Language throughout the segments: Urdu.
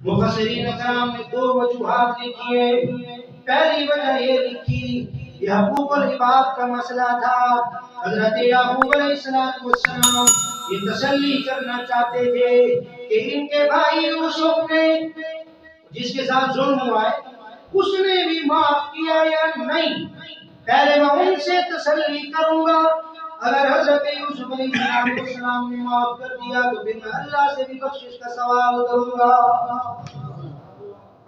مفسرین کرام نے دو وجوہات لکھی ہیں۔ پہلی وجہ یہ لکھی یہ حقوق العباد کا مسئلہ تھا۔ حضرت یعقوب علیہ السلام یہ تسلی کرنا چاہتے تھے کہ ان کے بھائی یوسف نے جس کے ساتھ ظلم ہوا ہے اس نے بھی معاف کیا یا نہیں۔ پہلے میں ان سے تسلی کروں گا، اگر حضرت یوسف علیہ السلام نے معاف کر دیا تو پھر میں اللہ سے بھی بخشش کا سوال کروں گا۔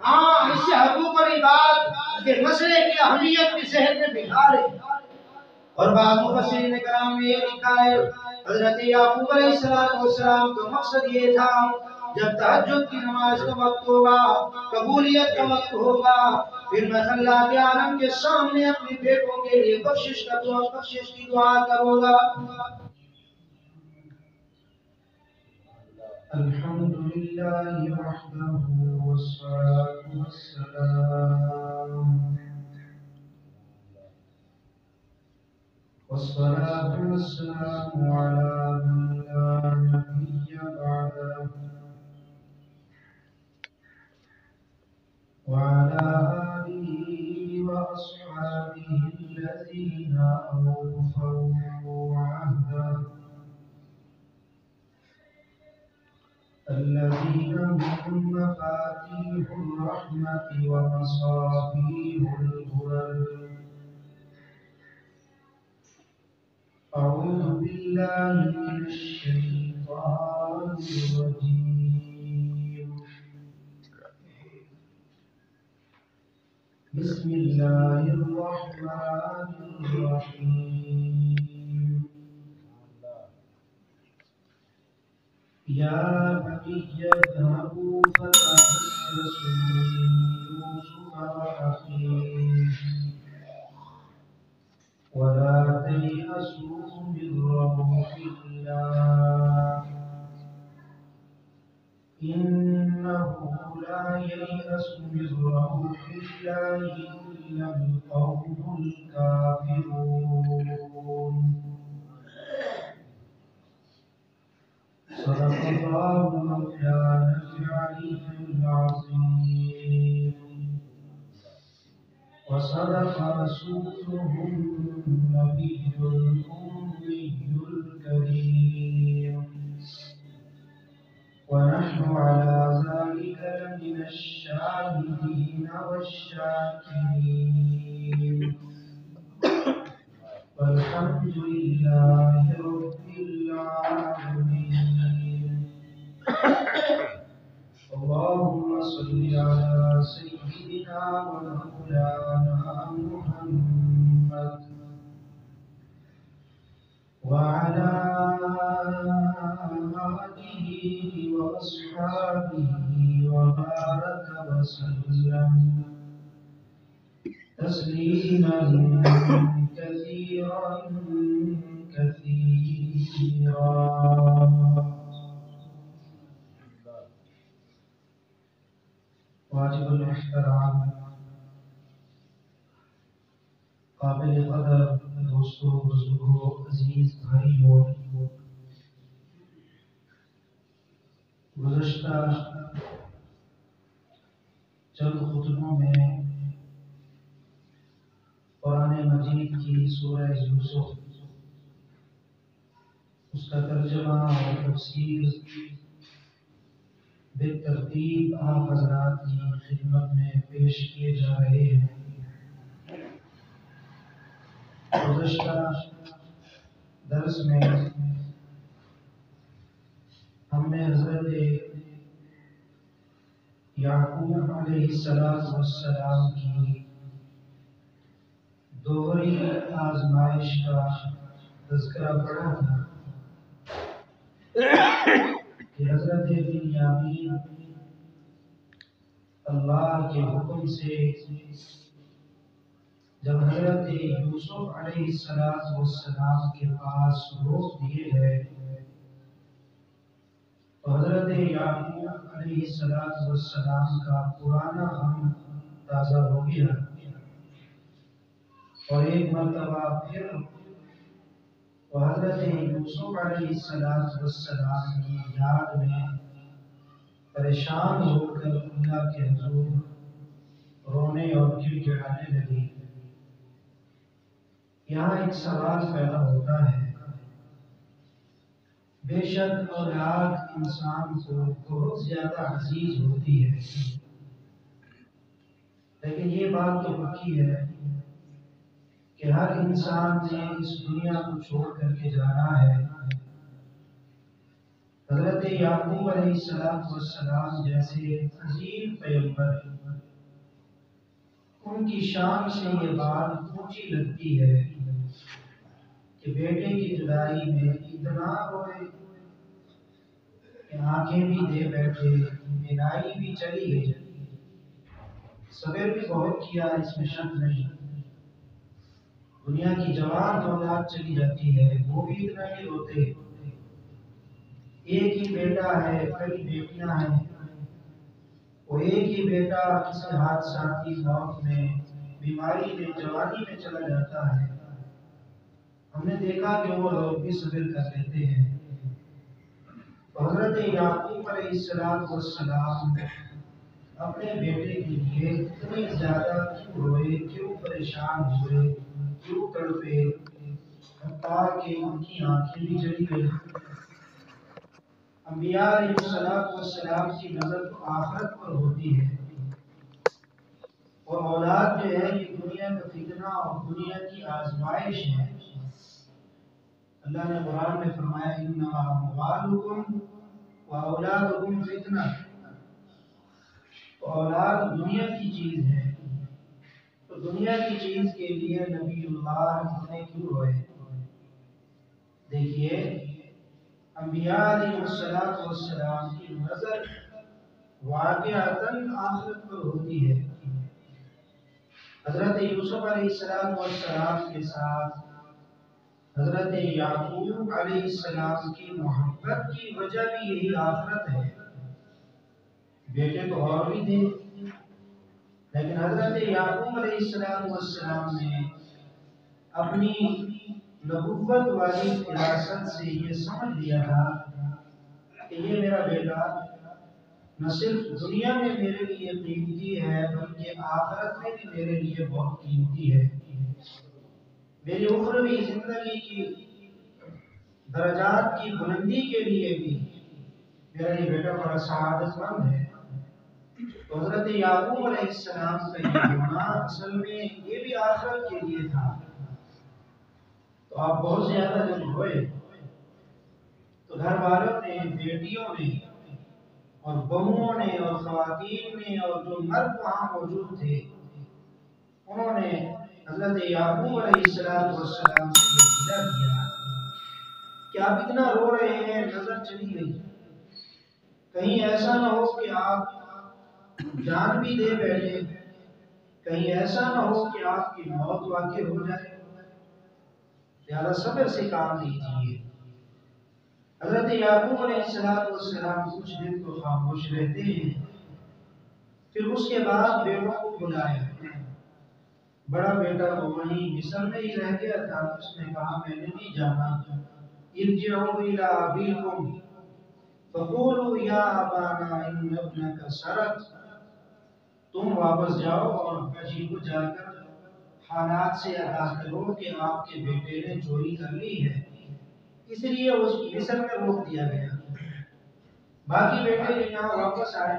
ہاں، اس سے حقوق العباد کے مسئلے کی اہمیت کی ذہن میں بٹھا لے۔ اور بعض مفسرین کرام نے یہ لکھا ہے حضرت یعقوب علیہ السلام کا مقصد یہ تھا جب تہجد کی نماز کا وقت ہوگا، قبولیت کا وقت ہوگا، پھر میں اللہ کے عالم کے سامنے اپنے بیٹوں کے لیے بخشش کی دعا کروں گا۔ الحمدللہ وحدہ والصلاة والسلام على من لا نبي بعده وعلى آله وأصحابه الذين أوفوا عهده الذين هم مفاتيح الرحمة ومصابيح الهدى. أعوذ بالله من الشيطان الرجيم. بسم الله الرحمن الرحيم. يا بني اذهبوا فتحسسوا من يوسف وأخيه ولا تيأسوا من روح الله إنه لا ييأس من روح الله إلا القوم الكافرون. صدق الله مولانا العلي العظيم وصدق رسوله النبي الأمي الكريم ونحن على ذلك لمن الشاهدين والشاكرين والحمد لله رب العالمين. اللهم صل على سيدنا ومولانا محمد وعلى آله وأصحابه وبارك وسلم تسليما كثيرا كثيرا. واجب الاحترام قابل قدر دوستوں، بزرگوں، عزیز بھائیوں، گزشتہ چند خطبوں میں قرآن مجید کی سورہ یوسف اس کا ترجمہ اور تفسیر بالترتیب آپ حضرات کی خدمت میں پیش کیے جا رہے ہیں. گزشتہ درس میں ہم نے حضرت یعقوب علیہ السلام کی دوہری آزمائش کا تذکرہ پڑھا تھا کہ حضرت بنیامین اللہ کے حکم سے جب حضرت یوسف علیہ السلام کے پاس روک دیے گئے تو حضرت یعقوب علیہ السلام کا پرانا غم تازہ ہو گیا اور ایک مرتبہ پھر حضرت یوسف علیہ السلام کی یاد میں پریشان ہو کر اللہ کے حضور رونے اور گڑگڑانے لگی۔ یہاں ایک سوال پیدا ہوتا ہے، بے شک اولاد انسان کو بہت زیادہ عزیز ہوتی ہے، لیکن یہ بات تو پکی ہے کہ ہر انسان نے اس دنیا کو چھوڑ کر کے جانا ہے۔ حضرت یعقوب علیہ السلام جیسے عظیم پیغمبر، ان کی شان سے یہ بات اونچی لگتی ہے کہ بیٹے کی جدائی میں اتنا روئے کہ آنکھیں بھی دے بیٹھے، بینائی بھی چلی گئی، صبر بھی بہت کیا، اس میں شک نہیں۔ دنیا کی جوان اولاد چلی جاتی ہے، وہ بھی اتنا ہی روتے۔ ایک ہی بیٹا ہے، کئی بیٹیاں ہیں، وہ ایک ہی بیٹا کسی حادثاتی موت میں، بیماری میں، جوانی میں چلا جاتا ہے۔ ہم نے دیکھا کہ وہ لوگ بھی صبر کر لیتے ہیں۔ حضرت یعقوب علیہ السلام اپنے بیٹے کے لیے اتنی زیادہ کیوں روئے، کیوں پریشان ہوئے، کیوں تڑپے، حتیٰ کہ ان کی آنکھیں بھی چلی گئی۔ انبیاء علیہ السلام کی نظر تو آخرت پر ہوتی ہے، اور اولاد جو ہے یہ دنیا کا فتنہ اور دنیا کی آزمائش ہے۔ اللہ نے قرآن میں فرمایا انما اموالکم واولادکم فتنہ، اولاد دنیا کی چیز ہے، تو دنیا کی چیز کے لیے نبی اللہ اتنے کیوں روئے؟ دیکھیے، انبیاء علیہ السلام کی نظر واقعتاً آخرت پر ہوتی ہے۔ حضرت یوسف علیہ السلام کے ساتھ حضرت یعقوب علیہ السلام کی محبت کی وجہ بھی یہی آخرت ہے۔ بیٹے تو اور بھی تھے، لیکن حضرت یعقوب علیہ السلام نے اپنی نبوت والی فراست سے یہ سمجھ لیا تھا کہ یہ میرا بیٹا نہ صرف دنیا میں میرے لیے قیمتی ہے بلکہ آخرت میں بھی میرے لیے بہت قیمتی ہے۔ میری اخروی زندگی کی درجات کی بلندی کے لیے بھی میرا یہ بیٹا بڑا سعادت مند ہے۔ تو حضرت یعقوب علیہ السلام کا یہ ہونا اصل میں یہ بھی آخرت کے لیے تھا۔ تو آپ بہت زیادہ جب ہوئے تو گھر والوں نے، بیٹیوں نے اور بہوؤں نے اور خواتین نے اور جو مرد وہاں موجود تھے، انہوں نے حضرت یعقوب علیہ السلام سے یہ وعدہ کیا کہ آپ اتنا رو رہے ہیں، نظر چلی گئی، کہیں ایسا نہ ہو کہ آپ جان بھی دے بیٹھے، کہیں ایسا نہ ہو کہ آپ کی موت واقع ہو جائے، لہذا صبر سے کام لیجیے۔ حضرت یعقوب علیہ السلام کچھ دن تو خاموش رہتے ہیں، پھر اس کے بعد بیٹوں کو بلایا۔ بڑا بیٹا وہ وہیں مصر میں ہی رہ گیا تھا، اس نے کہا میں نے نہیں جانا، ارجعوا الی ابیکم فقولوا یا ابانا ان ابنک سرق، تم واپس جاؤ اور ابا جی کو جا کر حالات سے آگاہ کرو کہ آپ کے بیٹے نے چوری کر لی ہے۔ اس لیے اس مصر میں روک دیا گیا۔ باقی بیٹے جب یہاں واپس آئے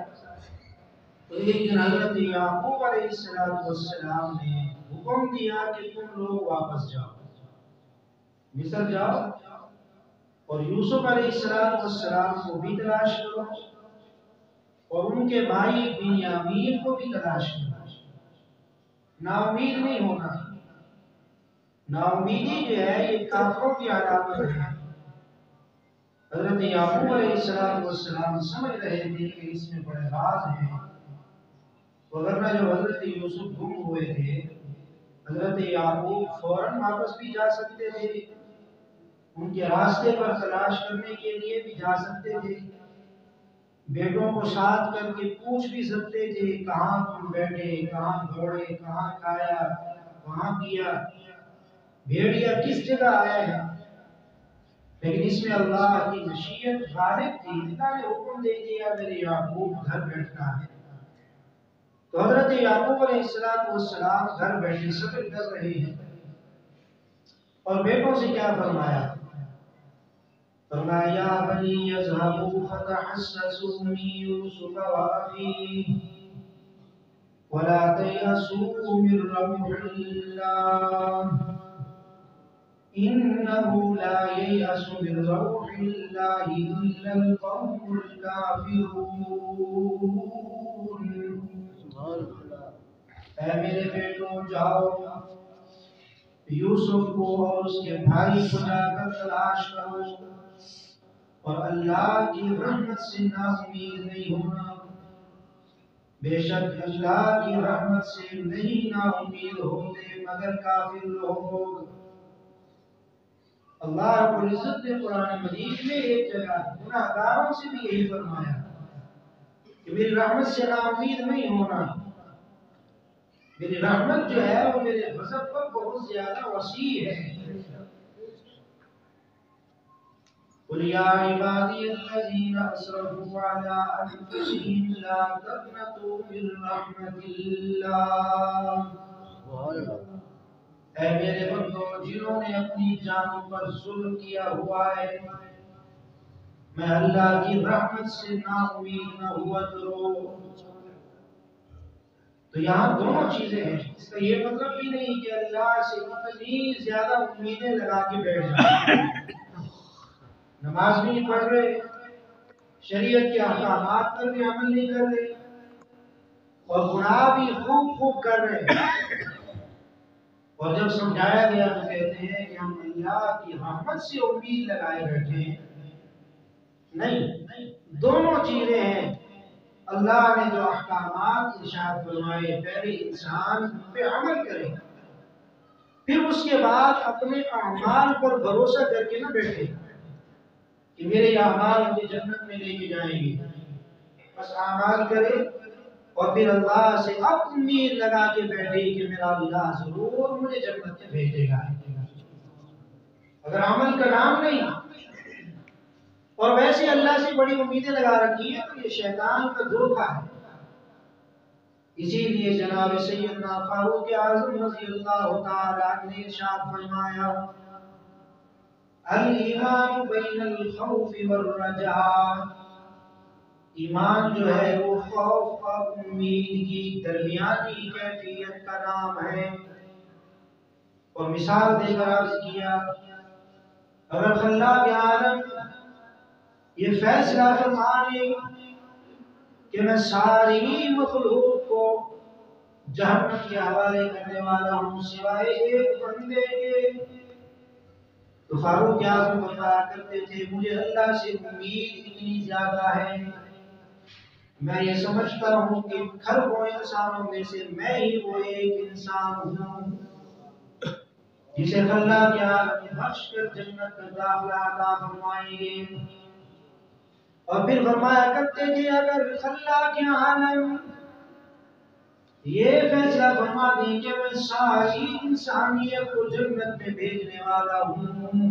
تو ایک دن حضرت یعقوب علیہ السلام نے حکم دیا کہ تم لوگ واپس جاؤ، مصر جاؤ، اور یوسف علیہ السلام کو بھی تلاش کرو اور ان کے بھائی بنیامین کو بھی تلاش کرو۔ نا امید نہیں ہونا، نا امیدی جو ہے یہ کافروں کی علامت ہے۔ حضرت یعقوب علیہ السلام سمجھ رہے تھے کہ اس میں بڑے راز ہیں، وگرنہ جو حضرت یوسف گم ہوئے تھے، حضرت یعقوب فوراً واپس بھی جا سکتے تھے، ان کے راستے پر تلاش کرنے کے لیے بھی جا سکتے تھے، بیٹوں کو ساتھ کر کے پوچھ بھی سکتے تھے کہاں تم بیٹھے، کہاں دوڑے، کہاں کھایا، کہاں پیا، بھیڑیا کس جگہ آیا ہے۔ لیکن اس میں اللہ کی مشیت غالب تھی، اللہ نے حکم دے دیا میرے یعقوب گھر بیٹھنا ہے۔ تو حضرت یعقوب علیہ السلام گھر بیٹھے صبر کر رہے ہیں، اور بیٹوں سے کیا فرمایا؟ فرمایا یا بنی اذهبوا فتحسسوا من يوسف واخيه ولا تيأسوا من روح الله إنه لا ييأس من روح الله إلا القوم الكافرون۔ اے میرے بیٹوں، جاؤ یوسف کو اور اس کے بھائی کو جا کر تلاش کرو، اور اللہ کی رحمت سے نا امید نہیں ہونا، بے شک اللہ کی رحمت سے نہیں نا امید ہوتے مگر کافر لوگ۔ اللہ رب العزت نے قرآن مجید میں ایک جگہ گناہگاروں سے بھی یہی فرمایا کہ میری رحمت سے نا امید نہیں ہونا، میری رحمت جو ہے وہ میرے غضب پر بہت زیادہ وسیع ہے۔ قل یا عبادی الذین اسرفوا علی انفسهم لا تقنطوا من رحمت اللہ۔ اے میرے بندو، جنہوں نے اپنی جانوں پر ظلم کیا ہوا ہے، میں اللہ کی رحمت سے نا امید نہ ہوا کرو۔ تو یہاں دونوں چیزیں ہیں، اس کا یہ مطلب بھی نہیں کہ اللہ سے اتنی زیادہ امیدیں لگا کے بیٹھ جائیں، نماز بھی نہیں پڑھ رہے، شریعت کے احکامات پر بھی عمل نہیں کر رہے، اور گناہ بھی خوب کر رہے ہیں، اور جب سمجھایا گیا تو کہتے ہیں کہ ہم اللہ کی رحمت سے امید لگائے بیٹھے ہیں۔ نہیں، دونوں چیزیں ہیں۔ اللہ نے جو احکامات ارشاد فرمائے، پہلے انسان پہ عمل کرے، پھر اس کے بعد اپنے اعمال پر بھروسہ کر کے نہ بیٹھے کہ میرے اعمال مجھے جنت میں لے کے جائیں گے، بس اعمال کرے اور پھر اللہ سے اب امید لگا کے بیٹھے کہ میرا اللہ ضرور مجھے جنت میں بھیجے گا۔ اگر عمل کا نام نہیں اور ویسے اللہ سے بڑی امیدیں لگا رکھی ہیں تو یہ شیطان کا دھوکہ ہے۔ اسی لیے جناب سیدنا فاروق اعظم رضی اللہ تعالیٰ عنہ نے ارشاد فرمایا، الایمان بین الخوف والرجاء، ایمان جو ہے وہ خوف اور امید کی درمیانی کیفیت کا نام ہے۔ اور مثال دے کر عرض کیا، اگر خلاق عالم یہ فیصلہ فرمانے کہ میں ساری مخلوق کو جہنم کے حوالے کرنے والا ہوں سوائے ایک بندے کے، تو فاروق اعظم بتایا کرتے تھے مجھے اللہ سے امید اتنی زیادہ ہے، میں یہ سمجھتا ہوں کہ کھربوں انسانوں میں سے میں ہی وہ ایک انسان ہوں جسے اللہ کے عالم بخش کر جنت کا داخلہ عطا فرمائیں گے۔ اور پھر فرمایا کرتے تھے اگر اللہ کے عالم یہ فیصلہ فرما دیں کہ میں ساری انسانیت کو جنت میں بھیجنے والا ہوں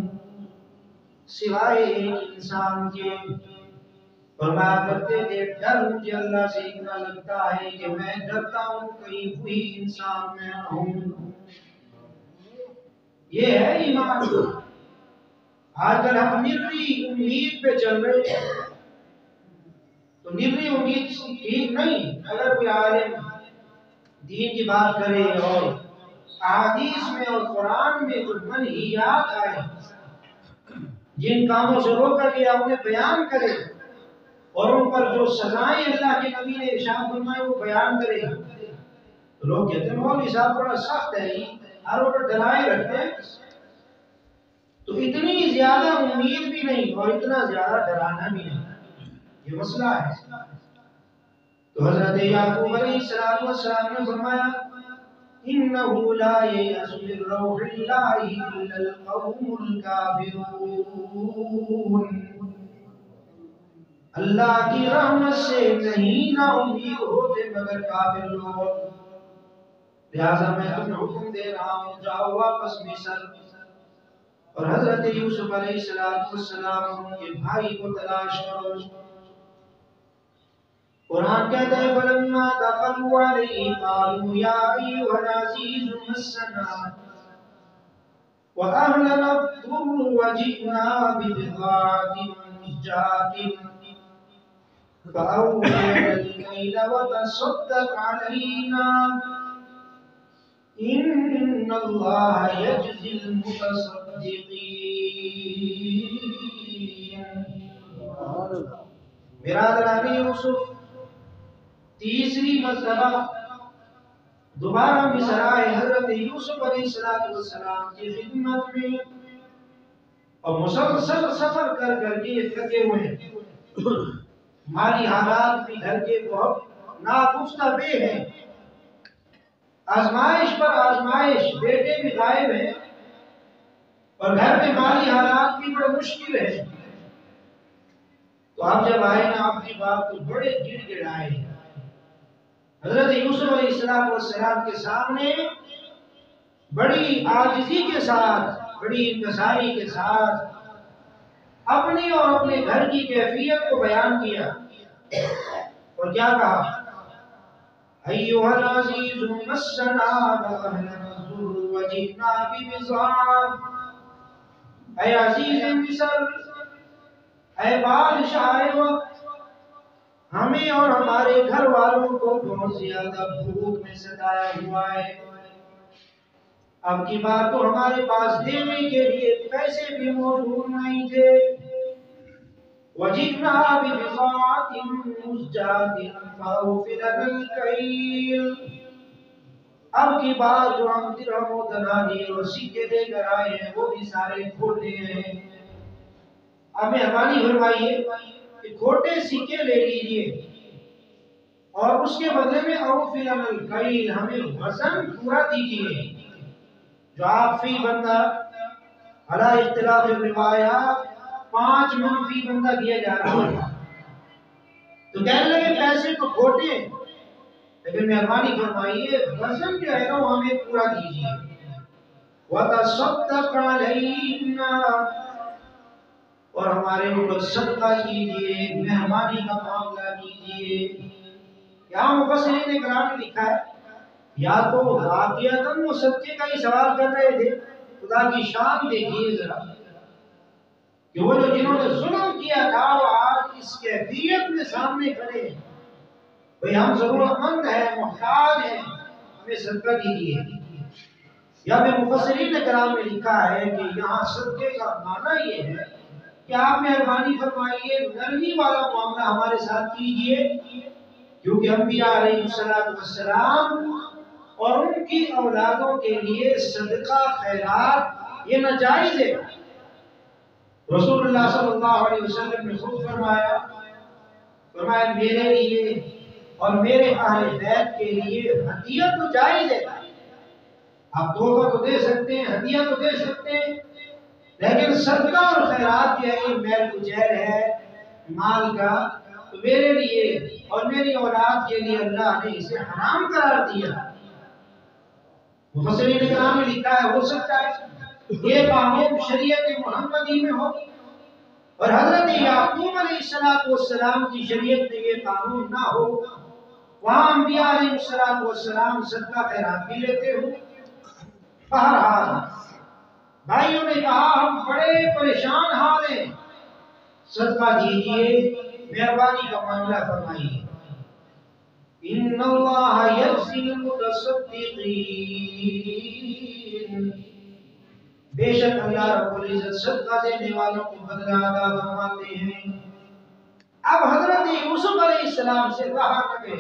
سوائے ایک انسان کے، فرمایا کرتے تھے ڈر مجھے اللہ سے اتنا لگتا ہے کہ میں ڈرتا ہوں کہیں وہی انسان میں نہ ہوں۔ یہ ہے ایمان۔ آج کل ہم نری امید پہ چل رہے ہیں، تو نری امید ٹھیک نہیں۔ اگر کوئی عالم دین کی بات کرے اور احادیث میں اور قرآن میں جو منہیات آئے، جن کاموں سے روکا گیا انہیں بیان کرے اور ان پر جو سزائیں اللہ کے نبی نے ارشاد فرمائے وہ بیان کرے، تو لوگ کہتے ہیں مولوی صاحب بڑا سخت ہے، ہر وقت ڈرائے رکھتے ہیں۔ تو اتنی زیادہ امید بھی نہیں اور اتنا زیادہ ڈرانا بھی نہیں، یہ مسئلہ ہے۔ تو حضرت یعقوب علیہ السلام نے فرمایا انه لا ييأس من روح الله الا القوم الكافرون، اللہ کی رحمت سے نہیں نا امید ہوتے مگر کافر لوگ۔ لہذا میں تمہیں حکم دے رہا ہوں جاؤ واپس مصر، اور حضرت یوسف علیہ السلام کے بھائی کو تلاش کرو. قرآن کہتا ہے فلما دخلوا علیہ قالوا یا ایھا العزیز مسنا وأهلنا الضر وجئنا ببضاعة مزجاة فأوفِ لنا الكيل وتصدق علينا إن الله يجزي المتصدقين. برادران یوسف تیسری مرتبہ دوبارہ مصر آئے حضرت یوسف علیہ السلام کی خدمت میں اور مسلسل سفر کر کر کے تھکے ہوئے ہیں. مالی حالات بھی گھر کے بہت ناگفتہ بے ہیں. آزمائش پر آزمائش، بیٹے بھی غائب ہیں اور گھر میں مالی حالات بھی بڑے مشکل ہیں. تو آپ جب آئے نا اپنی بات کو بڑے گڑ گڑائے. حضرت یوسف علیہ السلام کے سامنے بڑی عاجزی کے ساتھ، بڑی انکساری کے ساتھ اپنی اور اپنے گھر کی کیفیت کو بیان کیا اور کیا کہا؟ ایھا العزیز مسنا واهلنا الضر وجئنا ببضاعة. اے عزیز مصر، اے بادشاہ وقت، ہمیں اور ہمارے گھر والوں کو بہت زیادہ بھوک میں ستایا ہوا ہے. اب کی بات تو ہمارے پاس دینے کے لیے پیسے بھی موجود نہیں تھے. وَجِئْنَا بِبِضَاعَةٍ مُزْجَاةٍ فَأَوْفِ لَنَا الْكَيْلَ. اب کی بات جو ہم درہم و دنانیر اور سکے لے کر آئے ہیں وہ بھی سارے کھوٹے ہیں. اب مہربانی فرمائیے کہ کھوٹے سکے لے لیجئے اور اس کے بدلے میں اوفی لنا الکیل، ہمیں وزن پورا دیجئے. جو آپ فی بندہ علی اختلاف روایات 5 من فی بندہ دیا جا رہا ہے. تو کہنے لگے پیسے تو کھوٹے لیکن مہربانی فرمائیے وزن جو ہے نا وہ ہمیں پورا دیجئے. وَتَصَدَّقْ عَلَيْنَا، اور ہمارے اوپر صدقہ کیجئے، مہربانی کا معاملہ کیجئے. یہاں مفسرین کرام نے لکھا ہے یا تو واقعتاً وہ صدقے کا ہی سوال کر رہے تھے. خدا کی شان دیکھیے ذرا کہ وہ جو جنہوں نے ظلم کیا تھا وہ آج اس کیفیت میں سامنے کھڑے ہیں. بھئی ہم ضرورت مند ہیں، محتاج ہیں، ہمیں صدقہ دیجئے. یا پھر مفسرین کرام نے لکھا ہے کہ یہاں صدقے کا معنی یہ ہے کہ آپ مہربانی فرمائیے نرمی والا معاملہ ہمارے ساتھ کیجئے، کیونکہ انبیاء علیہ السلام اور ان کی اولادوں کے لیے صدقہ خیرات یہ ناجائز ہے. رسول اللہ صلی اللہ علیہ وسلم نے خود فرمایا میرے لیے اور میرے اہل بیت کے لیے ہدیہ تو جائز ہے. آپ تحفہ تو دے سکتے ہیں، ہدیہ تو دے سکتے ہیں، لیکن صدقہ اور خیرات جو ہے یہ میل کچیل ہے مال کا. تو میرے لیے اور میری اولاد کے لیے اللہ نے اسے حرام قرار دیا. مفسرین کرام نے لکھا ہے ہو سکتا ہے یہ قانون شریعت محمدی میں ہو اور حضرت یعقوب علیہ السلام کی شریعت میں یہ قانون نہ ہو. وہاں انبیاء علیہ السلام صدقہ خیرات بھی لیتے ہو. بہرحال بھائیوں نے کہا ہم بڑے پریشان حال ہیں، صدقہ دیجئے، مہربانی کا معاملہ فرمائیے. ان اللہ یجزی المتصدقین، بے شک اللہ رب العزت صدقہ دینے والوں کو بدلہ عطا فرماتے ہیں. اب حضرت یوسف علیہ السلام سے کہا کہ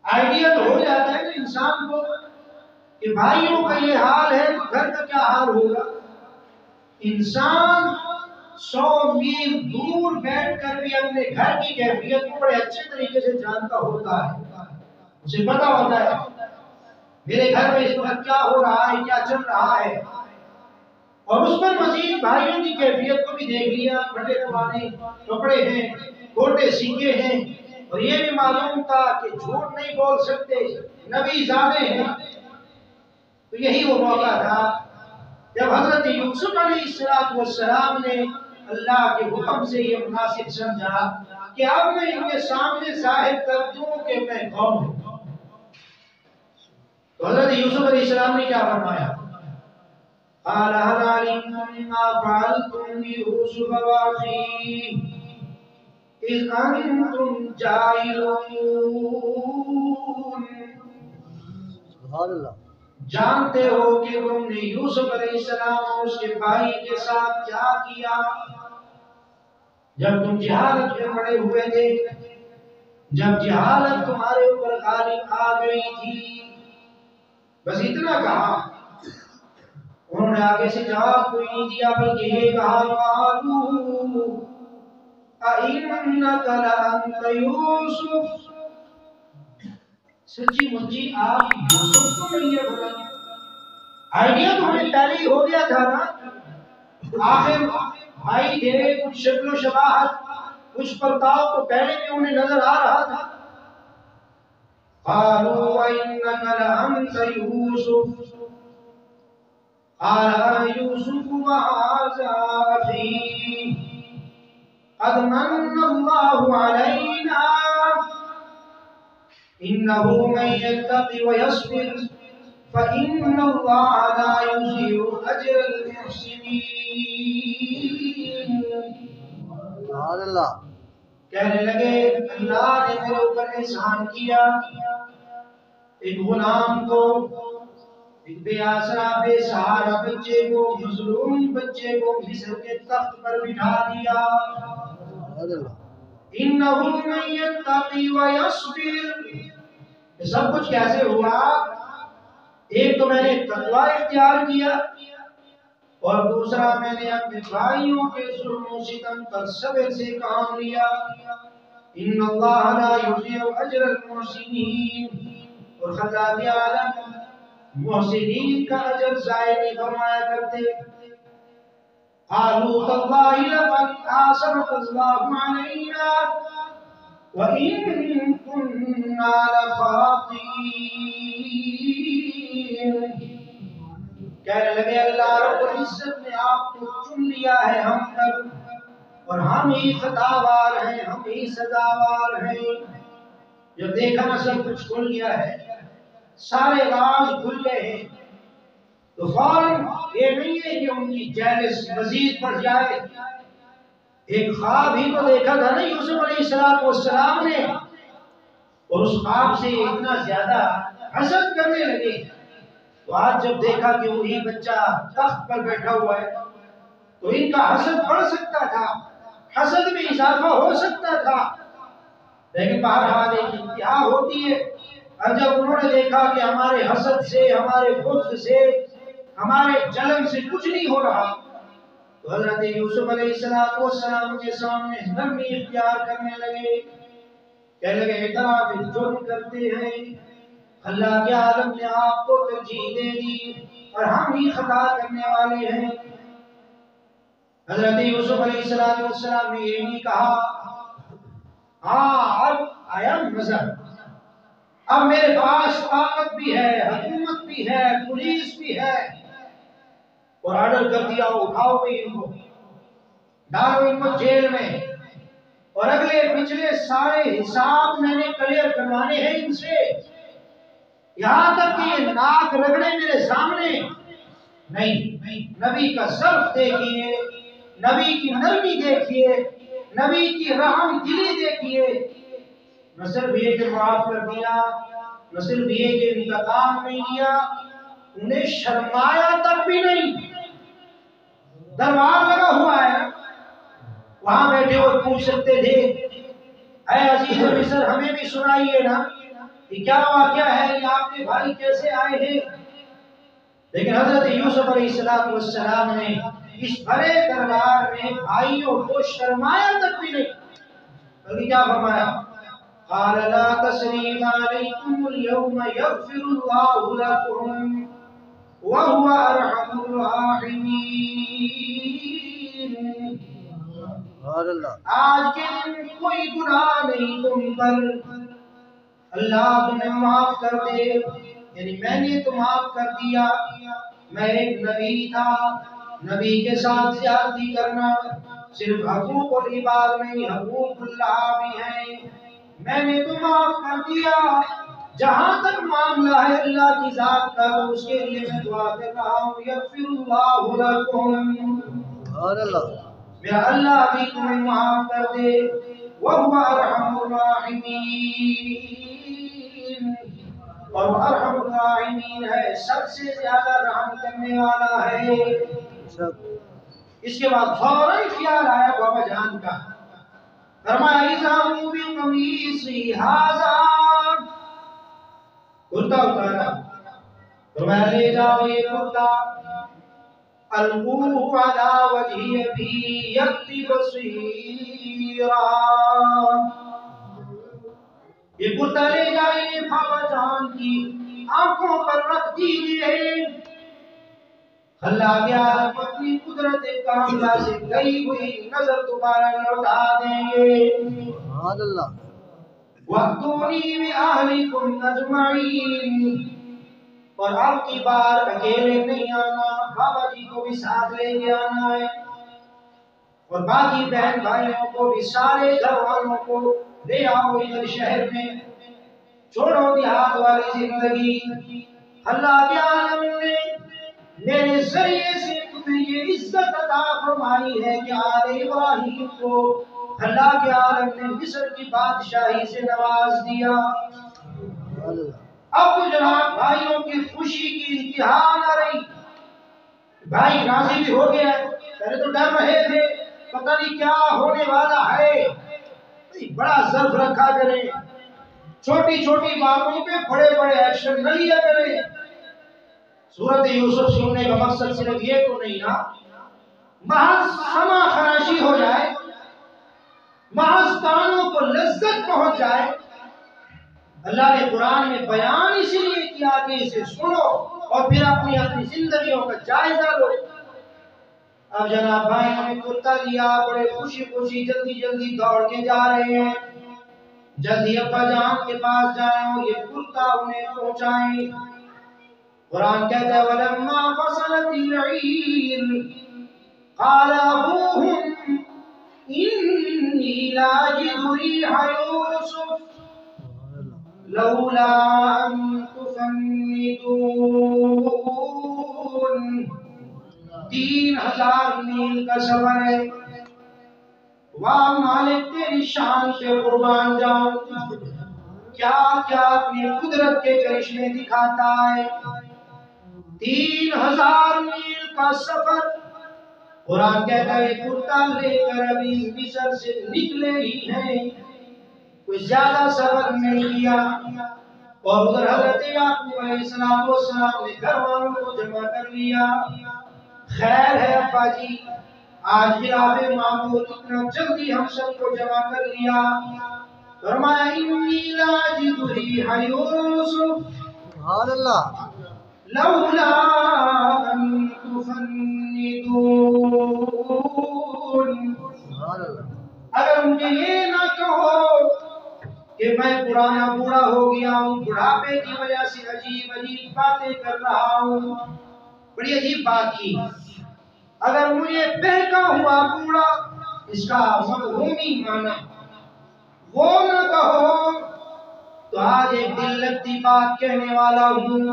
آئیڈیا تو ہو جاتا ہے کہ انسان کو کہ بھائیوں کا یہ حال ہے تو گھر کا کیا حال ہوگا. انسان 100 میل دور بیٹھ کر بھی اپنے گھر کی کیفیت کو بڑے اچھے طریقے سے جانتا ہوتا ہے، اسے پتا ہوتا ہے میرے گھر میں اس وقت کیا ہو رہا ہے، کیا چل رہا ہے. اور اس پر مزید بھائیوں کی کیفیت کو بھی دیکھ لیا، بڑے پرانے کپڑے ہیں، کھوٹے سکے ہیں، اور یہ بھی معلوم تھا کہ جھوٹ نہیں بول سکتے، نبی زادے ہیں. تو یہی وہ موقع تھا جب حضرت یوسف علیہ السلام نے اللہ کے حکم سے یہ مناسب سمجھا کہ اب میں ان کے سامنے ظاہر کر دوں کہ میں کون ہوں، تو حضرت یوسف علیہ السلام نے کیا فرمایا؟ قال هل علمتم ما فعلتم بيوسف واخيه اذ انتم جاهلون۔ سبحان اللہ۔ جانتے ہو کہ تم نے یوسف علیہ السلام اور اس کے بھائی کے ساتھ کیا کیا جب تم جہالت میں پڑے ہوئے تھے، جب جہالت تمہارے اوپر غالب آ گئی تھی۔ بس اتنا کہا، انہوں نے آگے سے جواب کوئی نہیں دیا، بلکہ یہ کہا قالوا اِنَّكَ لَأَنْتَ یوسف، سچی مچی آپ یوسف کو نہیں ہے بولا؟ آئیڈیا تو ہمیں پہلے ہی ہو گیا تھا نا، آخر بھائی تھے، کچھ شکل و شباہت کچھ پرتاؤ تو پہلے بھی انہیں نظر آ رہا تھا۔ قالوا اِنَّكَ لَأَنْتَ یوسف قال يوسف وهذا أخي قد من الله علينا إنه من يتق ويصبر فإن الله لا يضيع أجر المحسنين۔ سبحان اللہ۔ کہنے لگے اللہ نے میرے اوپر احسان کیا، ایک غلام کو، ایک بے آسرا بے سہارا بچے کو، مظلوم بچے کو مصر کے تخت پر بٹھا دیا۔ اِنَّهُ مَن يَتَّقِ وَيَصْبِرْ۔ یہ سب کچھ کیسے ہوا؟ ایک تو میں نے تقوی اختیار کیا، اور دوسرا میں نے اپنے بھائیوں کے ظلم و ستم پر صبر سے کام لیا۔ إِنَّ اللَّهَ لَا يُضِيعُ أَجْرَ الْمُحْسِنِينَ، اور خلق عالم محسنین کا اجر ضائع نہیں فرمایا کرتے۔ قالوا تاللہ لقد آثرك الله علينا وإن كنا لخاطئين۔ کہنے لگے اللہ رب العزت نے آپ کو چن لیا ہے ہم پر، اور ہم ہی خطاوار ہیں، ہم ہی سزاوار ہیں۔ جب دیکھا نا سب کچھ کھل گیا ہے، سارے راز کھل گئے ہیں، تو فوراً یہ نہیں ہے کہ ان کی جیلس مزید بڑھ جائے۔ ایک خواب ہی تو دیکھا تھا نا یوسف علیہ السلام نے، اور اس خواب سے اتنا زیادہ حسد کرنے لگے، تو آج جب دیکھا کہ وہی بچہ تخت پر بیٹھا ہوا ہے تو ان کا حسد بڑھ سکتا تھا، حسد میں اضافہ ہو سکتا تھا، لیکن بہرحال ایک انتہا ہوتی ہے۔ اور جب انہوں نے دیکھا کہ ہمارے حسد سے، ہمارے بغض سے، ہمارے جلن سے کچھ نہیں ہو رہا، تو حضرت یوسف علیہ السلام کے سامنے نرمی اختیار کرنے لگے، کہنے لگے اعتراف جرم کرتے ہیں، اللہ کے عالم نے آپ کو ترجیح دے دی اور ہم ہی خطا کرنے والے ہیں۔ حضرت یوسف علیہ السلام نے یہ نہیں کہا ہاں اب آیا مذہب، اب میرے پاس طاقت بھی ہے، حکومت بھی ہے، پولیس بھی ہے، اور آرڈر کر دیا اٹھاؤ بھی ان کو، ڈالو ان کو جیل میں، اور اگلے پچھلے سارے حساب میں نے کلیئر کروانے ہیں ان سے، یہاں تک کہ یہ ناک رگڑے میرے سامنے نہیں۔ نبی کا صرف دیکھیے، نبی کی نرمی دیکھیے، نبی کی رحم دلی دیکھیے، نہ صرف یہ کہ معاف کر دیا، نہ صرف یہ کہ انتقام نہیں لیا، انہیں شرمایا تک بھی نہیں۔ دربار لگا ہوا ہے، وہاں بیٹھے اور پوچھ سکتے تھے اے عزیز مصر ہمیں بھی سنائیے نا کہ کیا واقعہ ہے، یہ آپ کے بھائی کیسے آئے ہیں، لیکن حضرت یوسف علیہ السلام نے اس بڑے دربار میں بھائیوں کو شرمایا تک بھی نہیں، بلکہ کیا فرمایا قال لا تثريب عليكم اليوم يغفر الله لكم وهو ارحم الراحمين۔ آج کے دن کوئی گناہ نہیں تم پر، اللہ تمہیں معاف کر دے، یعنی میں نے تو معاف کر دیا، میں ایک نبی تھا، نبی کے ساتھ زیادتی کرنا صرف حقوق العباد نہیں، حقوق اللہ بھی ہیں، میں نے تو معاف کر دیا۔ جہاں تک معاملہ ہے اللہ کی ذات کا تو اس کے لیے میں دعا کر رہا ہوں، یغفر اللہ لکم، سبحان اللہ، میرا اللہ بھی تمہیں معاف کر دے، وَهُوَ أَرْحَمُ الرَّاحِمِينَ، اور وہ ارحم الراحمین ہے، سب سے زیادہ رحم کرنے والا ہے۔ سب اس کے بعد فوراً خیال آیا بابا جان کا، فرمایا اِذْهَبُوا بِقَمِيصِي هَٰذَا، کرتا اتارا، فرمایا لے جاؤ یہ کرتا، القوه علی وجہ ابی یأتی بصیرا، یہ کرتا لے جائیے بابا جان کی آنکھوں پر رکھ دیجئے، اللہ کے عالم اپنی قدرت کاملہ سے گئی ہوئی نظر دوبارہ لوٹا دیں گے۔ سبحان اللہ، وَأْتُونِي بِأَهْلِكُمْ أَجْمَعِينَ، اور اب کی بار اکیلے نہیں آنا، بابا جی کو بھی ساتھ لے کے آنا ہے، اور باقی بہن بھائیوں کو بھی، سارے گھر والوں کو لے آؤ ادھر شہر میں، چھوڑو دیہات والی زندگی۔ اللہ کے عالم نے میرے ذریعے سے تمہیں یہ عزت عطا فرمائی ہے کہ آل ابراہیم کو اللہ کے عالم نے مصر کی بادشاہی سے نواز دیا۔ سبحان اللہ، اب تو جناب بھائیوں کی خوشی کی انتہا نہ رہی، بھائی راضی بھی ہو گیا، پہلے تو ڈر رہے تھے پتہ نہیں کیا ہونے والا ہے، بڑا ظرف رکھا کریں، چھوٹی چھوٹی باتوں پہ بڑے بڑے ایکشن نہ لیا کریں۔ سورت یوسف سننے کا مقصد صرف یہ تو نہیں نا، محض سما خراشی ہو جائے، محض کانوں کو لذت پہنچ جائے۔ اللہ نے قرآن میں بیان اسی لیے کیا کہ اسے سنو اور پھر اپنی زندگیوں کا جائزہ لو۔ اب جناب بھائیوں نے کرتا لیا، بڑے خوشی خوشی جلدی جلدی دوڑ کے جا رہے ہیں، جلدی ابا جان کے پاس جائیں اور یہ کرتا انہیں پہنچائیں۔ قرآن کہتا ہے وَلَمَّا فَصَلَتِ الْعِيرُ قَالَ أَبُوهُمْ إِنِّي لَأَجِدُ رِيحَ يُوسُفَ لَوْلَا أَن تُفَنِّدُونِ، 3000 میل کا سفر ہے، واہ مالک تیری شان پہ قربان جاؤں، کیا کیا اپنی قدرت کے کرشمے دکھاتا ہے۔ 3000 میل کا سفر، قرآن کہتا ہے کرتا لے کر ابھی مصر سے نکلے ہی ہیں، کوئی زیادہ سفر نہیں کیا، اور ادھر حضرت یعقوب علیہ السلام نے گھر والوں کو جمع کر لیا۔ خیر ہے ابا جی، آج خلاف معمول اتنا جلدی ہم سب کو جمع کر لیا۔ فرمایا انی لاجد ریح یوسف سبحان اللہ، لولا ان تفندون، سبحان اللہ، اگر مجھے یہ نہ کہو کہ میں پرانا بوڑھا ہو گیا ہوں، بڑھاپے کی وجہ سے عجیب عجیب باتیں کر رہا ہوں، بڑی عجیب بات کی، اگر مجھے بہکا ہوا بوڑھا، اس کا مفہومی معنی وہ نہ کہو تو آج ایک دل لگتی بات کہنے والا ہوں،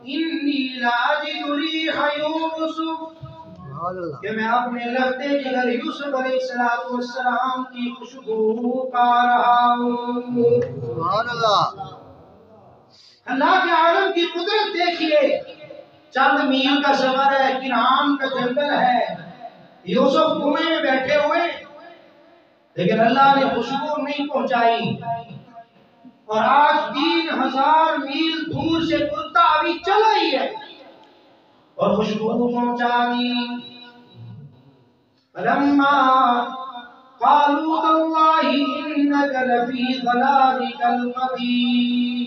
انی لاجد ریح یوسف، سبحان اللہ، کہ میں اپنے لگتے جگر یوسف علیہ السلام کی خوشبو پا رہا ہوں۔ سبحان اللہ، اللہ کے عالم کی قدرت دیکھیے، چند میل کا سفر ہے، کنعان کا جنگل ہے، یوسف کنویں میں بیٹھے ہوئے، لیکن اللہ نے خوشبو نہیں پہنچائی، اور آج 3000 میل دور سے کرتا ابھی چلا ہی ہے اور خوشبو پہنچا دی۔ فلما قالوا تاللہ انک لفی ضلالک القدیم،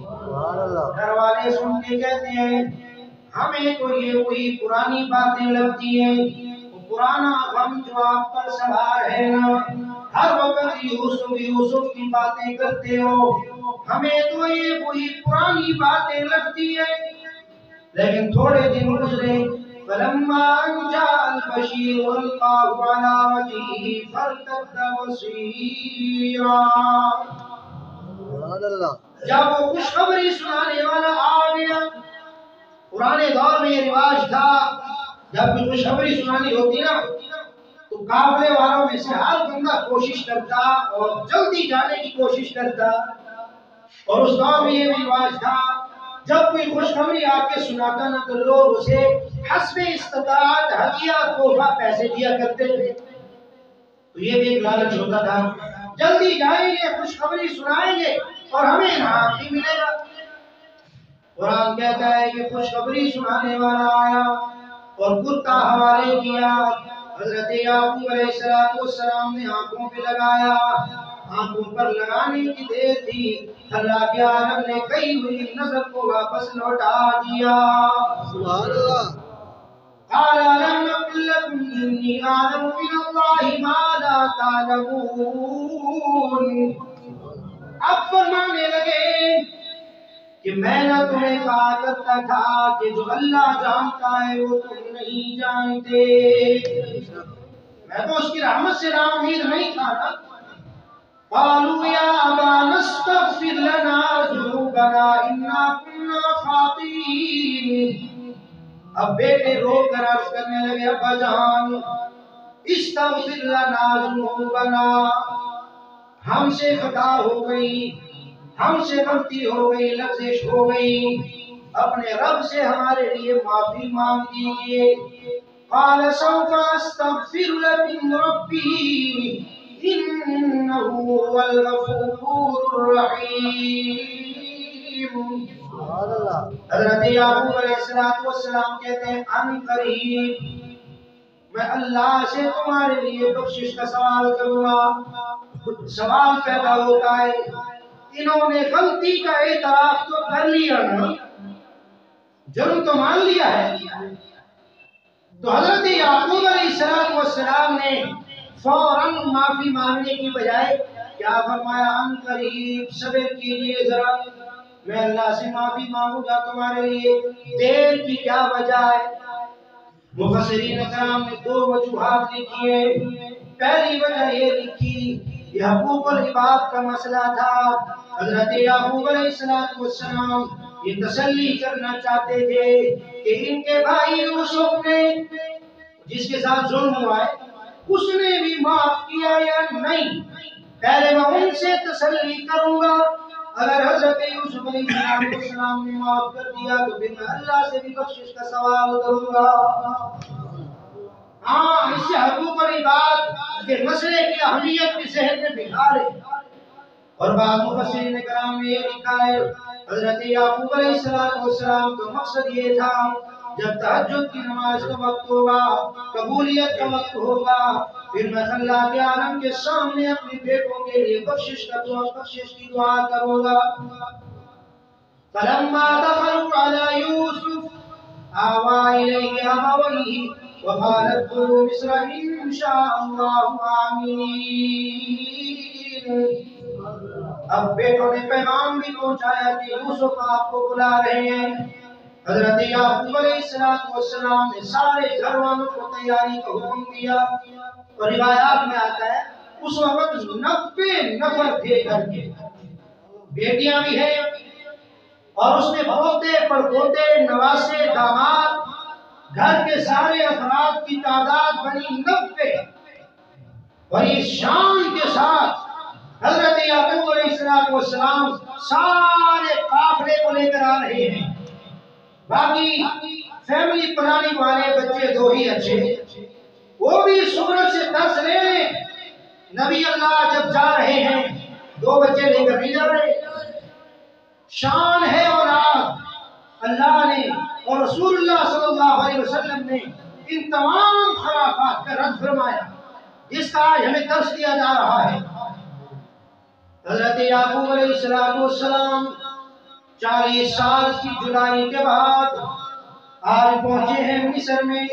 سبحان اللہ، گھر والے سن کے کہتے ہیں ہمیں تو یہ وہی پرانی باتیں لگتی ہیں، وہ پرانا غم جو آپ پر سوار ہے نا، ہر وقت یوسف کی باتیں کرتے ہو، ہمیں تو یہ وہی پرانی باتیں لگتی ہیں۔ لیکن تھوڑے دن گزرے فلما ان جاء البشیر القاه على وجهه فارتد بصيرا. سبحان اللہ. جب وہ خوشخبری سنانے والا آ گیا، پرانے دور میں یہ رواج تھا جب بھی خوشخبری سنانی ہوتی نا تو قافلے والوں میں سے ہر بندہ کوشش کرتا اور جلدی جانے کی کوشش کرتا. اور اس دور میں یہ رواج تھا جب کوئی خوشخبری آ کے سناتا نا تو لوگ اسے حسب استطاعت ہدیہ تحفہ پیسے دیا کرتے تھے. تو یہ بھی ایک لالچ ہوتا تھا، جلدی جائیں گے خوشخبری سنائیں گے اور ہمیں انعام بھی ملے گا. قرآن کہتا ہے کہ خوشخبری سنانے والا آیا اور کتا حوالے کیا. حضرت یعقوب علیہ السلام نے آنکھوں پہ لگایا، آنکھوں پر لگانے کی دیر تھی، اللہ کے عالم نے کئی ہوئی نظر کو واپس لوٹا دیا. سبحان اللہ. قال ألم نقل لكم إني أعلم من الله ما لا تعلمون. اب فرمانے لگے کہ میں نہ تمہیں کہا کرتا تھا کہ جو اللہ جانتا ہے وہ تم نہیں جانتے. میں تو اس کی رحمت سے نا امید نہیں تھا نا. قالوا يا أبانا استغفر لنا ذنوبنا إنا كنا خاطئين. اب بیٹے رو کر عرض کرنے لگے ابا جان استغفر لنا ذنوبنا، ہم سے خطا ہو گئی، ہم سے غلطی ہو گئی، لغزش ہو گئی، اپنے رب سے ہمارے لیے معافی مانگ دیجئے. قال سوف استغفر لكم ربي انه هو الغفور الرحيم. سبحان اللہ. حضرت یعقوب علیہ السلام کہتے ہیں ان قریب میں اللہ سے تمہارے لیے بخشش کا سوال کروں گا. سوال پیدا ہوتا ہے انہوں نے غلطی کا اعتراف تو کر لیا نا، جرم تو مان لیا ہے. تو حضرت یعقوب علیہ السلام نے فوراً معافی مانگنے کی بجائے کیا فرمایا ان قریب صبر کیجئے ذرا، میں اللہ سے معافی مانگوں گا تمہارے لیے. دیر کی کیا وجہ ہے؟ مفسرین کرام نے دو وجوہات لکھی ہیں. پہلی وجہ یہ لکھی یہ حقوق العباد کا مسئلہ تھا. حضرت یعقوب علیہ السلام یہ تسلی کرنا چاہتے تھے کہ ان کے بھائی یوسف نے جس کے ساتھ ظلم ہوا ہے اس نے بھی معاف کیا یا نہیں. پہلے میں ان سے تسلی کروں گا، اگر حضرت یوسف علیہ السلام نے معاف کر دیا تو پھر میں اللہ سے بھی بخشش کا سوال کروں گا. ہاں اس سے حقوق العباد کے مسئلے کی اہمیت بھی ذہن میں بٹھا لے. اور بعض مفسرین کرام نے یہ لکھا ہے حضرت یعقوب علیہ السلام کا مقصد یہ تھا جب تہجد کی نماز کا وقت ہوگا، قبولیت کا وقت ہوگا، پھر میں اللہ کے عالم کے سامنے اپنے بیٹوں کے لیے بخشش کی دعا کروں گا. فلما دخلوا على يوسف آوى إليه أبويه وقال ادخلوا مصر إن شاء الله آمنين. اب بیٹوں نے پیغام بھی پہنچایا کہ یوسف آپ کو بلا رہے ہیں. حضرت یعقوب علیہ السلام نے سارے گھر والوں کو تیاری کا حکم دیا. اور روایات میں آتا ہے اس وقت 90 نفر تھے گھر کے، بیٹیاں بھی ہیں اور اس میں بہوتے پڑپوتے نواسے داماد، گھر کے سارے افراد کی تعداد بنی 90. اور اس شان کے ساتھ حضرت یعقوب علیہ السلام سارے قافلے کو لے کر آ رہے ہیں. باقی فیملی پلاننگ والے بچے دو ہی اچھے، وہ بھی سورج سے درس لے لیں. نبی اللہ جب جا رہے ہیں 2 بچے لے کر نہیں جا رہے. شان ہے اور اللہ نے اور رسول اللہ صلی اللہ علیہ وسلم نے ان تمام خرافات کا رد فرمایا جس کا آج ہمیں درس دیا جا رہا ہے. حضرت یعقوب علیہ السلام 40 سال کی جدائی کے بعد آج پہنچے ہیں مصر میں.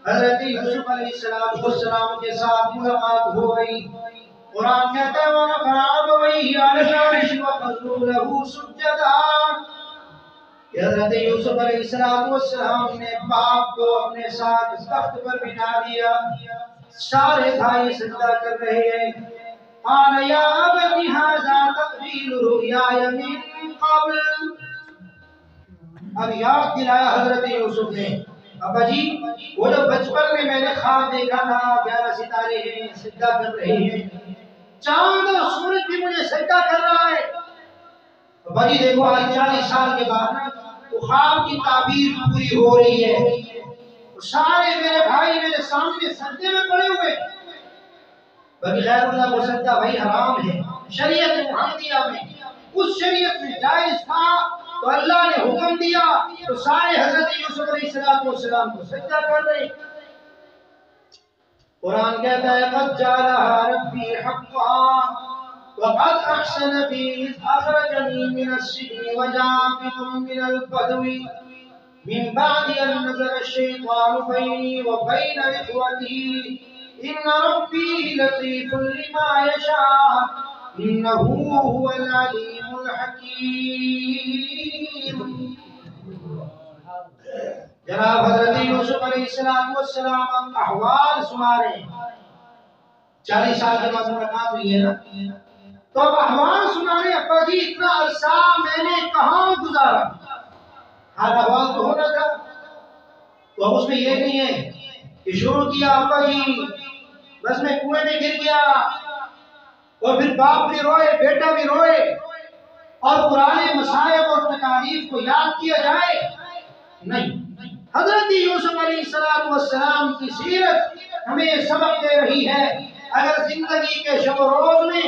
حضرت یوسف علیہ السلام کے ساتھ ملاقات ہو گئی. قرآن کہتا ہے وَنَقَرَ أَبَوَيْهِ عَلَى الْعَرْشِ وَخَرُّوا لَهُ سُجَّدًا. حضرت یوسف علیہ السلام نے باپ کو اپنے ساتھ تخت پر بٹھا دیا، سارے بھائی سجدہ کر رہے ہیں۔ قال یا ابت ھذا تأویل رؤیای من قبل، اب یاد دلایا حضرت یوسف نے، ابا جی وہ جو بچپن میں نے خواب دیکھا تھا، 11 ستارے ہیں سجدہ کر رہے ہیں، چاند اور سورج بھی مجھے سجدہ کر رہا ہے۔ ابا جی دیکھو آج 40 سال کے بعد وہ خواب کی تعبیر پوری ہو رہی ہے، سارے میرے بھائی میرے سامنے سجدے میں پڑے ہوئے۔ بلکہ غیر اللہ کو سجدہ بھائی حرام ہے شریعت محمدیہ میں، اس شریعت میں جائز تھا تو اللہ نے حکم دیا تو سارے حضرت یوسف علیہ السلام کو سجدہ کر رہے۔ قرآن کہتا ہے قد جعلها ربی حقا وقد احسن بی اذ اخرجنی من السجن وجاء بكم من البدو من بعد ان نزغ الشیطان بینی وبین اخوتی ان ربی لطیف لما یشاء انه هو العلیم الحکیم۔ جناب حضرت یوسف علیہ السلام احوال سنا رہے ہیں، 40 سال کے بعد ملاقات ہوئی ہے نا، تو اب احوال سنا رہے ہیں، ابا جی اتنا عرصہ میں نے کہاں گزارا، ہر احوال تو ہونا تھا۔ تو اب اس میں یہ نہیں ہے کہ شروع کیا ابا جی بس میں کنویں میں گر گیا اور پھر باپ بھی روئے بیٹا بھی روئے اور پرانے مصائب اور تکالیف کو یاد کیا جائے، نہیں۔ حضرت یوسف علیہ السلام کی سیرت ہمیں سبق دے رہی ہے، اگر زندگی کے شب و روز میں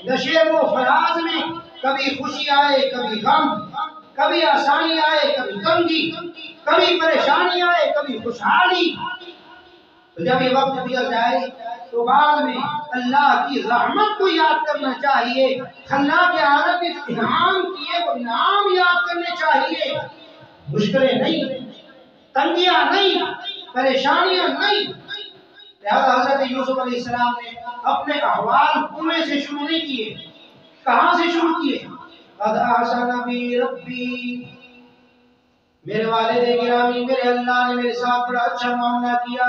نشیب و فراز میں کبھی خوشی آئے کبھی غم، کبھی آسانی آئے کبھی تنگی، کبھی پریشانی آئے کبھی خوشحالی، تو جب یہ وقت گزر جائے تو بعد میں اللہ کی رحمت کو یاد کرنا چاہیے، اللہ کے عالم نے انعام کیے وہ انعام یاد کرنے چاہیے، مشکلیں نہیں، تنگیاں نہیں، پریشانیاں نہیں۔ لہذا حضرت یوسف علیہ السلام نے اپنے احوال کنویں سے شروع نہیں کیے، کہاں سے شروع کیے؟ قد احسن بی ربی، میرے والد گرامی میرے اللہ نے میرے ساتھ بڑا اچھا معاملہ کیا،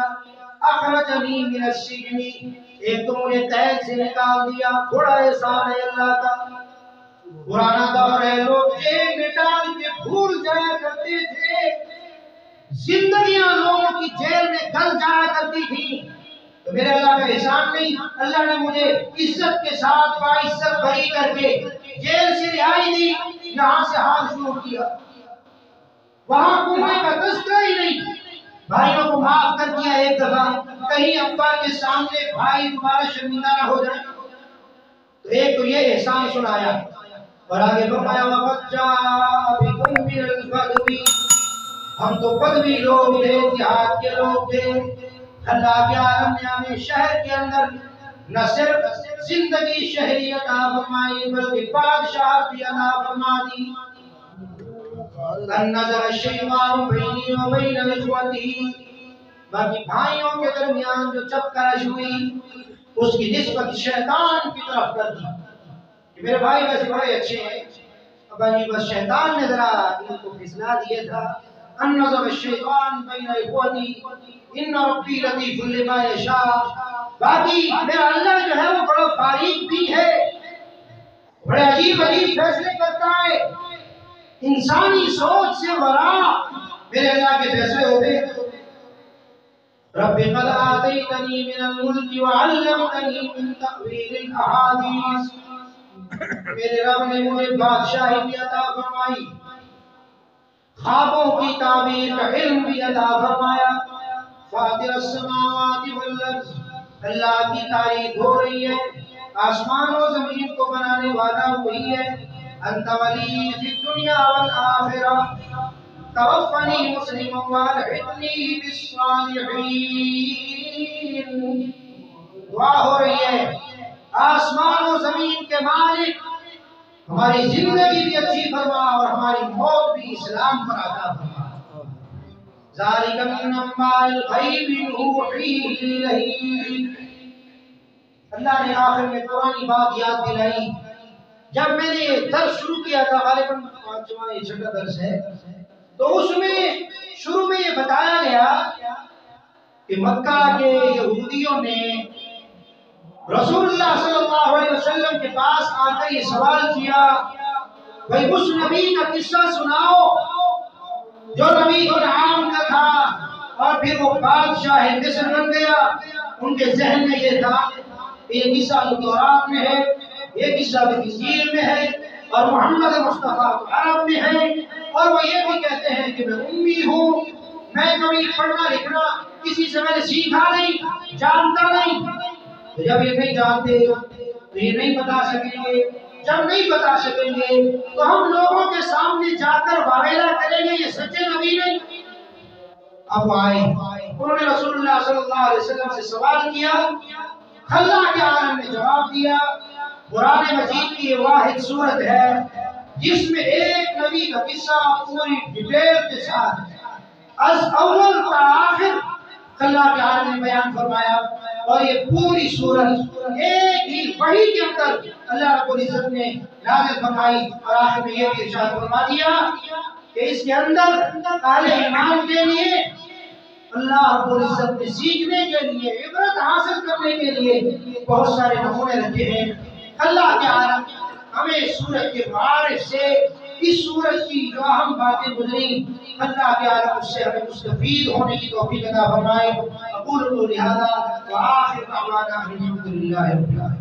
اخرجنی من السجن، ایک تو مجھے قید سے نکال دیا، تھوڑا احسان ہے اللہ کا۔ پرانا دور ہے، لوگ جیل میں ڈال کے بھول جایا کرتے تھے، زندگیاں لوگوں کی جیل میں گل جایا کرتی تھی، تو میرے اللہ کا احسان نہیں، اللہ نے مجھے عزت کے ساتھ باعزت بری کر کے جیل سے رہائی دی، یہاں سے حال شروع کیا، وہاں کنویں کا تذکرہ ہی نہیں، بھائیوں کو معاف کر دیا ایک دفعہ، کہیں ابا کے سامنے بھائی دوبارہ شرمندہ نہ ہو جائے، تو ایک تو یہ احسان سنایا، اور آگے فرمایا وَقَدْ جَاءَ بِكُم مِّنَ الْبَدْوِ، ہم تو بدوی لوگ تھے، دیہات کے لوگ تھے، اللہ کے عالم نے ہمیں شہر کے اندر نہ صرف زندگی شہری عطا فرمائی بلکہ بادشاہت بھی عطا فرما دی۔ نظر الشیطان بینی و بین اخوتی، باقی بھائیوں کے درمیان جو چپکرش ہوئی اس کی نسبت شیطان کی طرف کر دی کہ میرے بھائی ویسے بڑے اچھے ہیں، ابا جی بس شیطان نے ذرا ان کو پھسلا دیا تھا۔ نظر الشیطان بین اخوتی ان ربی لطیف لما یشاء، باقی میرا اللہ جو ہے وہ بڑا فاریق بھی ہے، بڑے عجیب عجیب فیصلے کرتا ہے، انسانی سوچ سے ورا میرے اللہ کے فیصلے ہوتے۔ رب قد آتیتنی من الملک وعلمتنی من تأویل الاحادیث، میرے رب نے مجھے بادشاہی بھی عطا فرمائی، خوابوں کی تعبیر کا علم بھی عطا فرمایا۔ فاطر السماوات والارض، اللہ کی تعریف ہو رہی ہے، آسمان و زمین کو بنانے والا وہی ہے۔ انت ولی فی الدنیا والآخرہ، توفنی مسلما والحقنی بالصالحین، دعا ہو رہی ہے آسمان و زمین کے مالک ہماری زندگی بھی اچھی فرما اور ہماری موت بھی اسلام پر عطا فرما۔ ذالک من انباء الغیب نوحیہ الیک، اللہ نے آخر میں پرانی بات یاد دلائی۔ جب میں نے یہ درس شروع کیا تھا، غالباً 5واں یا 6واں درس ہے، تو اس میں شروع میں یہ بتایا گیا کہ مکہ کے یہودیوں نے رسول اللہ صلی اللہ علیہ وسلم کے پاس آ کر یہ سوال کیا، بھئی اس نبی کا قصہ سناؤ جو نبی انعام کا تھا اور پھر وہ بادشاہ مصر بن گیا۔ ان کے ذہن میں یہ تھا کہ یہ قصہ تورات میں ہے، یہ قصہ انجیل میں ہے اور محمد مصطفیٰ عرب میں ہے، اور وہ یہ بھی کہتے ہیں کہ میں امی ہوں، میں کبھی پڑھنا لکھنا کسی سے میں نے سیکھا نہیں، جانتا نہیں۔ تو جب یہ نہیں جانتے تو یہ نہیں بتا سکیں گے، جب نہیں بتا سکیں گے تو ہم لوگوں کے سامنے جا کر واویلا کریں گے یہ سچے نبی نہیں۔ اب آئے انہوں نے رسول اللہ صلی اللہ علیہ وسلم سے سوال کیا، اللہ کے عالم نے جواب دیا۔ قرآن مجید کی یہ واحد صورت ہے جس میں ایک نبی کا قصہ پوری ڈیٹیل کے ساتھ از اول تا آخر اللہ کے عالم نے بیان فرمایا، اور یہ پوری صورت ایک ہی وحی کے اندر اللہ رب العزت نے نازل فرمائی، اور آخر میں یہ بھی ارشاد فرما دیا کہ اس کے اندر اہل ایمان کے لیے اللہ رب العزت نے سیکھنے کے لیے، عبرت حاصل کرنے کے لیے بہت سارے نمونے رکھے ہیں۔ اللہ کے عالم ہمیں سورج کے معارف سے اس سورج کی جو اہم باتیں گزری، اللہ کے عالم اس سے ہمیں مستفید ہونے کی توفیق عطا فرمائے۔ اقول قولی ھذا وآخر دعوانا الحمد للہ رب العالمین۔